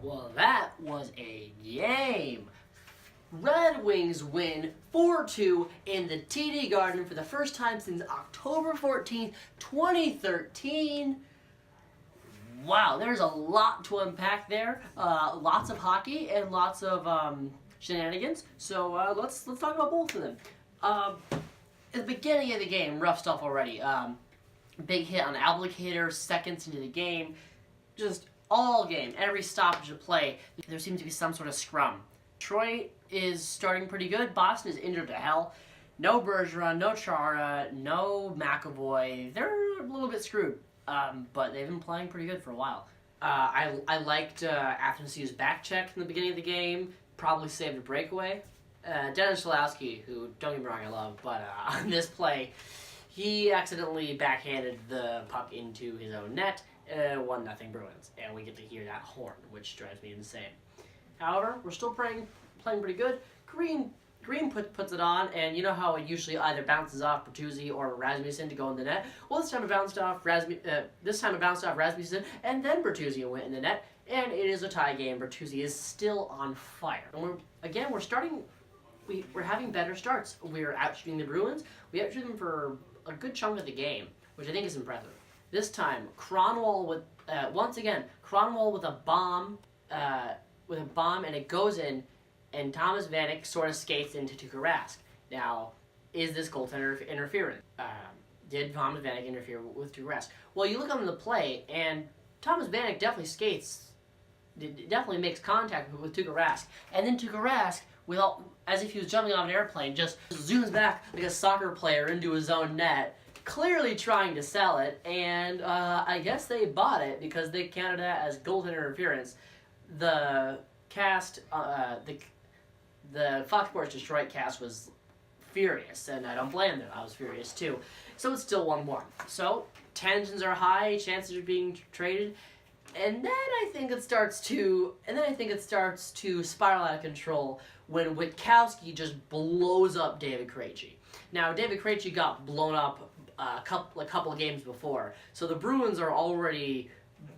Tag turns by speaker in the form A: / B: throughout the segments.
A: Well, that was a game. Red Wings win 4-2 in the TD Garden for the first time since October 14th, 2013. Wow, there's a lot to unpack there. Lots of hockey and lots of shenanigans. So let's talk about both of them. At the beginning of the game, rough stuff already. Big hit on Applicator, seconds into the game. Just all game, every stoppage of play, there seems to be some sort of scrum. Detroit is starting pretty good. Boston is injured to hell. No Bergeron, no Chara, no McAvoy. They're a little bit screwed, but they've been playing pretty good for a while. I liked Athanasiou's back check in the beginning of the game. Probably saved a breakaway. Dennis Cholowski, who, don't get me wrong, I love, but on this play, he accidentally backhanded the puck into his own net. 1-0 Bruins, and we get to hear that horn, which drives me insane. However, we're still playing pretty good. Green puts it on, and you know how it usually either bounces off Bertuzzi or Rasmussen to go in the net. Well, this time it bounced off Rasmussen, and then Bertuzzi went in the net, and it is a tie game. Bertuzzi is still on fire, and we're having better starts. We're outshooting the Bruins. We outshoot them for a good chunk of the game, which I think is impressive. This time, Kronwall with Kronwall with a bomb, and it goes in, and Thomas Vanek sort of skates into Tuukka Rask. Now, is this goaltender interference? Did Thomas Vanek interfere with Tuukka Rask? Well, you look on the play, and Thomas Vanek definitely makes contact with Tuukka Rask, and then Tuukka Rask, as if he was jumping off an airplane, just zooms back like a soccer player into his own net, clearly trying to sell it, and I guess they bought it because they counted that as goaltender interference. The cast, the Fox Sports Detroit cast was furious, and I don't blame them. I was furious too. So it's still 1-1. So tensions are high, chances are being traded, and then I think it starts to spiral out of control when Witkowski just blows up David Krejci. Now, David Krejci got blown up a couple of games before, so the Bruins are already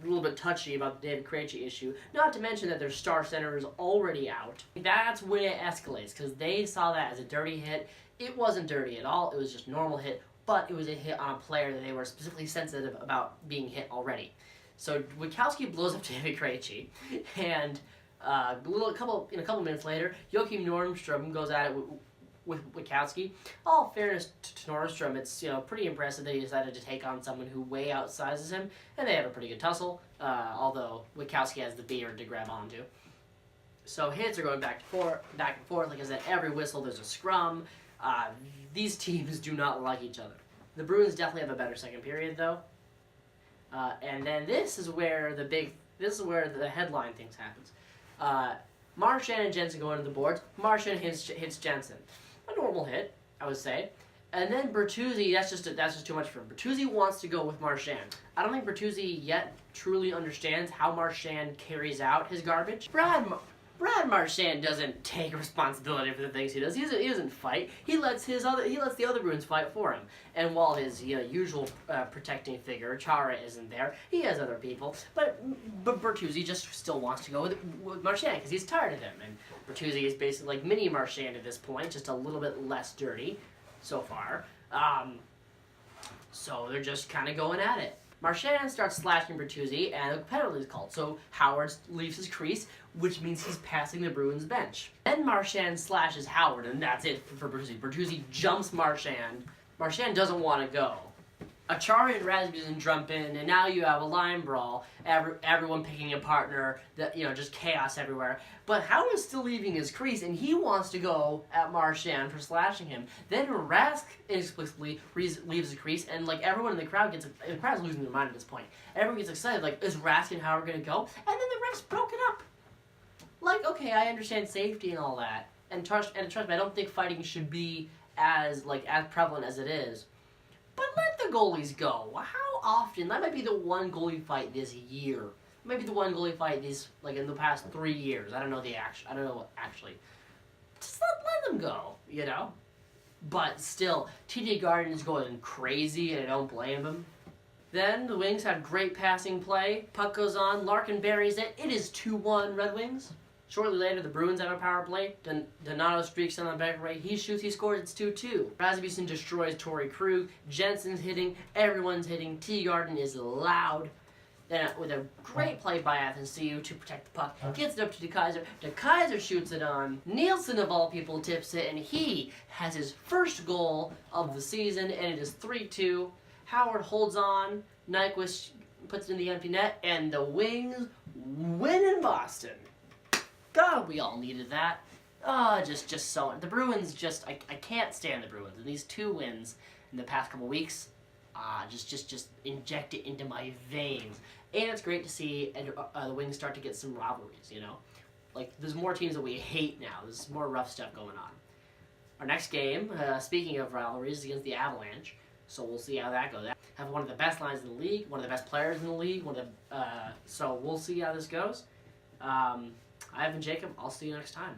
A: a little bit touchy about the David Krejci issue, not to mention that their star center is already out. That's when it escalates, because they saw that as a dirty hit. It wasn't dirty at all, it was just a normal hit, but it was a hit on a player that they were specifically sensitive about being hit already. So Witkowski blows up David Krejci, and a couple minutes later, Joachim Nordstrom goes at it with Witkowski. All fairness to Nordstrom, it's pretty impressive that he decided to take on someone who way outsizes him, and they have a pretty good tussle, although Witkowski has the beard to grab onto. So hits are going back and forth. Like I said, every whistle there's a scrum. These teams do not like each other. The Bruins definitely have a better second period, though. And then this is where the headline things happens. Marchand and Jensen go into the boards. Marchand hits Jensen. A normal hit, I would say. And then Bertuzzi, that's just too much for him. Bertuzzi wants to go with Marchand. I don't think Bertuzzi yet truly understands how Marchand carries out his garbage. Brad Marchand doesn't take responsibility for the things he does. He doesn't fight. He lets the other Bruins fight for him. And while his usual protecting figure, Chara, isn't there, he has other people. But Bertuzzi just still wants to go with Marchand because he's tired of him. And Bertuzzi is basically like mini Marchand at this point, just a little bit less dirty so far. So they're just kind of going at it. Marchand starts slashing Bertuzzi, and a penalty is called. So Howard leaves his crease, which means he's passing the Bruins bench. Then Marchand slashes Howard, and that's it for Bertuzzi. Bertuzzi jumps Marchand. Marchand doesn't want to go. Achari and Rasmussen jump in, and now you have a line brawl. Everyone picking a partner. Just chaos everywhere. But Howard's still leaving his crease, and he wants to go at Marchand for slashing him. Then Rask inexplicably leaves the crease, and everyone in the crowd the crowd's losing their mind at this point. Everyone gets excited, is Rask and Howard gonna go? And then the refs broke it up. Okay, I understand safety and all that, and trust me, I don't think fighting should be as prevalent as it is. But let the goalies go. How often? That might be the one goalie fight this year. Maybe the one goalie fight in the past 3 years. I don't know actually. Just let them go, But still, TD Garden is going crazy, and I don't blame him. Then the Wings had great passing play. Puck goes on. Larkin buries it. It is 2-1 Red Wings. Shortly later, the Bruins have a power play. Donato streaks on the back right. He shoots, he scores, it's 2-2. Rasmussen destroys Torrey Krug. Jensen's hitting, everyone's hitting. Teagarden is loud. Then with a great play by Athanasiou to protect the puck, gets it up to DeKaiser. DeKaiser shoots it on. Nielsen, of all people, tips it, and he has his first goal of the season, and it is 3-2. Howard holds on. Nyquist puts it in the empty net, and the Wings win in Boston. God, we all needed that. Just so... The Bruins just... I can't stand the Bruins. And these 2 wins in the past couple weeks, just inject it into my veins. And it's great to see the Wings start to get some rivalries, you know? Like, there's more teams that we hate now. There's more rough stuff going on. Our next game, speaking of rivalries, is against the Avalanche. So we'll see how that goes. Have one of the best lines in the league, one of the best players in the league. So we'll see how this goes. I've been Jacob. I'll see you next time.